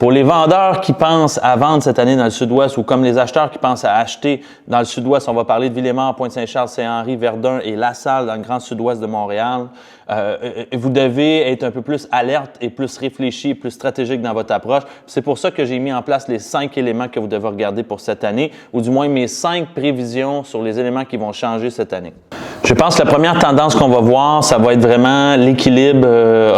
Pour les vendeurs qui pensent à vendre cette année dans le Sud-Ouest ou comme les acheteurs qui pensent à acheter dans le Sud-Ouest, on va parler de Villémort, Pointe-Saint-Charles, Saint-Henri, Verdun et LaSalle dans le Grand Sud-Ouest de Montréal. Vous devez être un peu plus alerte et plus réfléchi, plus stratégique dans votre approche. C'est pour ça que j'ai mis en place les 5 éléments que vous devez regarder pour cette année, ou du moins mes 5 prévisions sur les éléments qui vont changer cette année. Je pense que la première tendance qu'on va voir, ça va être vraiment l'équilibre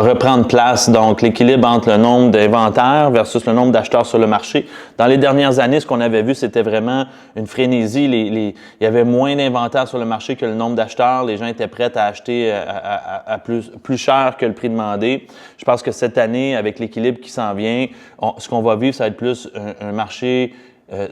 reprendre place. Donc, l'équilibre entre le nombre d'inventaires versus le nombre d'acheteurs sur le marché. Dans les dernières années, ce qu'on avait vu, c'était vraiment une frénésie. Il y avait moins d'inventaires sur le marché que le nombre d'acheteurs. Les gens étaient prêts à acheter à plus cher que le prix demandé. Je pense que cette année, avec l'équilibre qui s'en vient, ce qu'on va vivre, ça va être plus un marché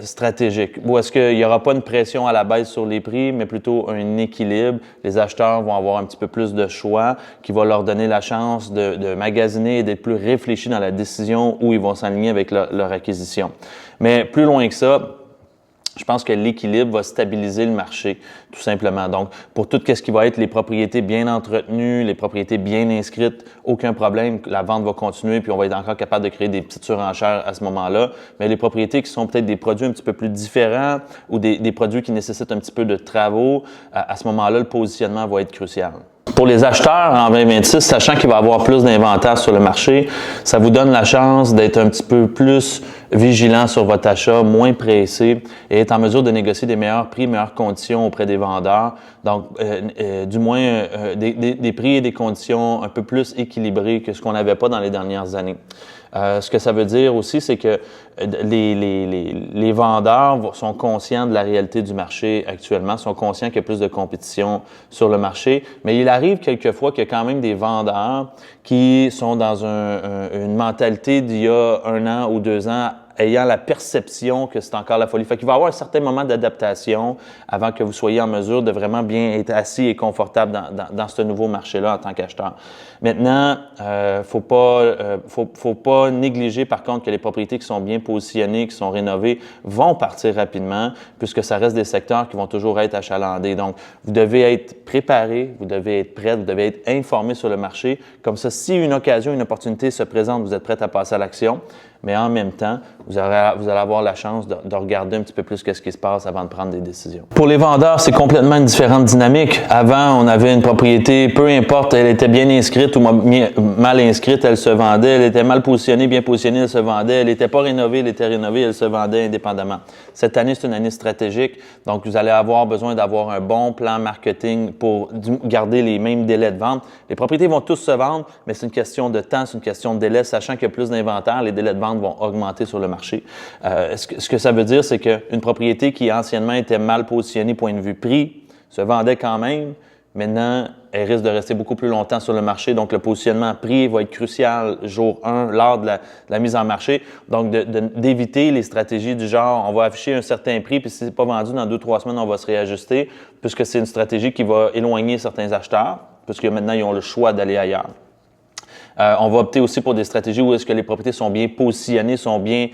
stratégique, ou est-ce qu'il n'y aura pas une pression à la baisse sur les prix, mais plutôt un équilibre. Les acheteurs vont avoir un petit peu plus de choix qui va leur donner la chance de magasiner et d'être plus réfléchis dans la décision où ils vont s'aligner avec leur acquisition. Mais plus loin que ça, je pense que l'équilibre va stabiliser le marché, tout simplement. Donc, pour tout ce qui va être les propriétés bien entretenues, les propriétés bien inscrites, aucun problème, la vente va continuer, puis on va être encore capable de créer des petites surenchères à ce moment-là. Mais les propriétés qui sont peut-être des produits un petit peu plus différents ou des produits qui nécessitent un petit peu de travaux, à ce moment-là, le positionnement va être crucial. Pour les acheteurs en 2026, sachant qu'il va y avoir plus d'inventaire sur le marché, ça vous donne la chance d'être un petit peu plus vigilant sur votre achat, moins pressé et être en mesure de négocier des meilleurs prix, meilleures conditions auprès des vendeurs. Donc, du moins, des prix et des conditions un peu plus équilibrés que ce qu'on n'avait pas dans les dernières années. Ce que ça veut dire aussi, c'est que les vendeurs sont conscients de la réalité du marché actuellement, sont conscients qu'il y a plus de compétition sur le marché, mais il arrive quelquefois qu'il y a quand même des vendeurs qui sont dans une mentalité d'il y a 1 an ou 2 ans, ayant la perception que c'est encore la folie. Fait qu'il va y avoir un certain moment d'adaptation avant que vous soyez en mesure de vraiment bien être assis et confortable dans ce nouveau marché-là en tant qu'acheteur. Maintenant, faut pas négliger par contre que les propriétés qui sont bien positionnées, qui sont rénovées, vont partir rapidement puisque ça reste des secteurs qui vont toujours être achalandés. Donc, vous devez être préparé, vous devez être prêt, vous devez être informé sur le marché. Comme ça, si une occasion, une opportunité se présente, vous êtes prêt à passer à l'action. Mais en même temps, vous allez avoir la chance de regarder un petit peu plus ce qui se passe avant de prendre des décisions. Pour les vendeurs, c'est complètement une différente dynamique. Avant, on avait une propriété, peu importe, elle était bien inscrite ou mal inscrite, elle se vendait. Elle était mal positionnée, bien positionnée, elle se vendait. Elle n'était pas rénovée, elle était rénovée, elle se vendait indépendamment. Cette année, c'est une année stratégique. Donc, vous allez avoir besoin d'avoir un bon plan marketing pour garder les mêmes délais de vente. Les propriétés vont tous se vendre, mais c'est une question de temps, c'est une question de délai. Sachant qu'il y a plus d'inventaire, les délais de vente vont augmenter sur le marché. Ce que ça veut dire, c'est qu'une propriété qui anciennement était mal positionnée point de vue prix se vendait quand même. Maintenant, elle risque de rester beaucoup plus longtemps sur le marché. Donc, le positionnement prix va être crucial jour 1 lors de la mise en marché. Donc, d'éviter les stratégies du genre, on va afficher un certain prix, puis si c'est pas vendu dans 2-3 semaines, on va se réajuster, puisque c'est une stratégie qui va éloigner certains acheteurs, puisque maintenant, ils ont le choix d'aller ailleurs. On va opter aussi pour des stratégies où est-ce que les propriétés sont bien positionnées, sont bien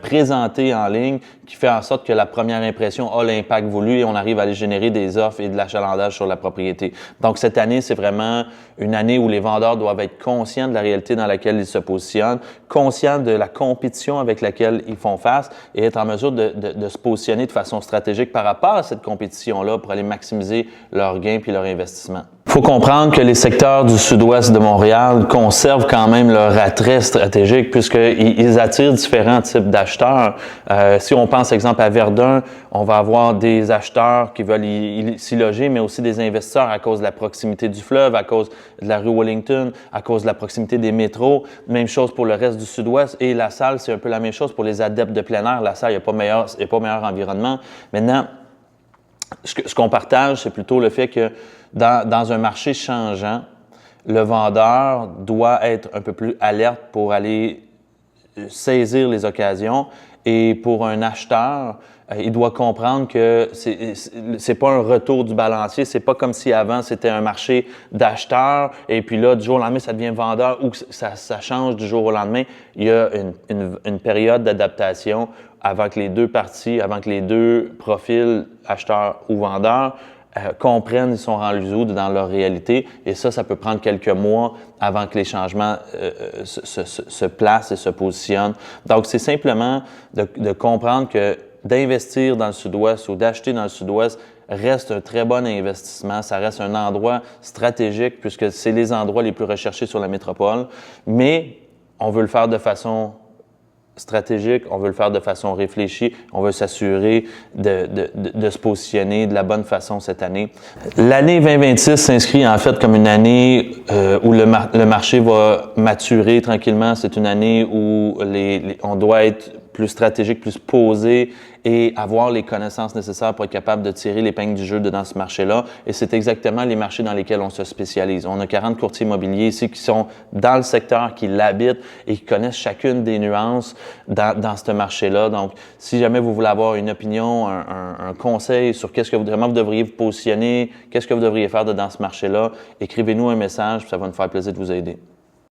présentées en ligne, qui fait en sorte que la première impression a l'impact voulu et on arrive à aller générer des offres et de l'achalandage sur la propriété. Donc, cette année, c'est vraiment une année où les vendeurs doivent être conscients de la réalité dans laquelle ils se positionnent, conscients de la compétition avec laquelle ils font face et être en mesure de se positionner de façon stratégique par rapport à cette compétition-là pour aller maximiser leurs gains puis leur investissement. Il faut comprendre que les secteurs du sud-ouest de Montréal conservent quand même leur attrait stratégique puisqu'ils attirent différents types d'acheteurs. Si on pense, exemple, à Verdun, on va avoir des acheteurs qui veulent s'y loger, mais aussi des investisseurs à cause de la proximité du fleuve, à cause de la rue Wellington, à cause de la proximité des métros. Même chose pour le reste du sud-ouest. Et LaSalle, c'est un peu la même chose pour les adeptes de plein air. LaSalle, il n'y a pas meilleur environnement. Maintenant, ce qu'on partage, c'est plutôt le fait que dans un marché changeant, le vendeur doit être un peu plus alerte pour aller saisir les occasions. Et pour un acheteur, il doit comprendre que c'est pas un retour du balancier. C'est pas comme si avant, c'était un marché d'acheteurs et puis là, du jour au lendemain, ça devient vendeur ou que ça change du jour au lendemain. Il y a une période d'adaptation avant que les deux parties, avant que les deux profils, acheteurs ou vendeurs, comprennent, ils sont rendus où dans leur réalité. Et ça peut prendre quelques mois avant que les changements se placent et se positionnent. Donc, c'est simplement de comprendre que d'investir dans le Sud-Ouest ou d'acheter dans le Sud-Ouest reste un très bon investissement. Ça reste un endroit stratégique puisque c'est les endroits les plus recherchés sur la métropole. Mais on veut le faire de façon stratégique, on veut le faire de façon réfléchie, on veut s'assurer de se positionner de la bonne façon cette année. L'année 2026 s'inscrit en fait comme une année où le marché va maturer tranquillement. C'est une année où on doit être plus stratégique, plus posé et avoir les connaissances nécessaires pour être capable de tirer l'épingle du jeu dans ce marché-là. Et c'est exactement les marchés dans lesquels on se spécialise. On a 40 courtiers immobiliers ici qui sont dans le secteur, qui l'habitent et qui connaissent chacune des nuances dans ce marché-là. Donc, si jamais vous voulez avoir une opinion, un conseil sur qu'est-ce que vraiment vous devriez vous positionner, qu'est-ce que vous devriez faire dans ce marché-là, écrivez-nous un message, puis ça va nous faire plaisir de vous aider.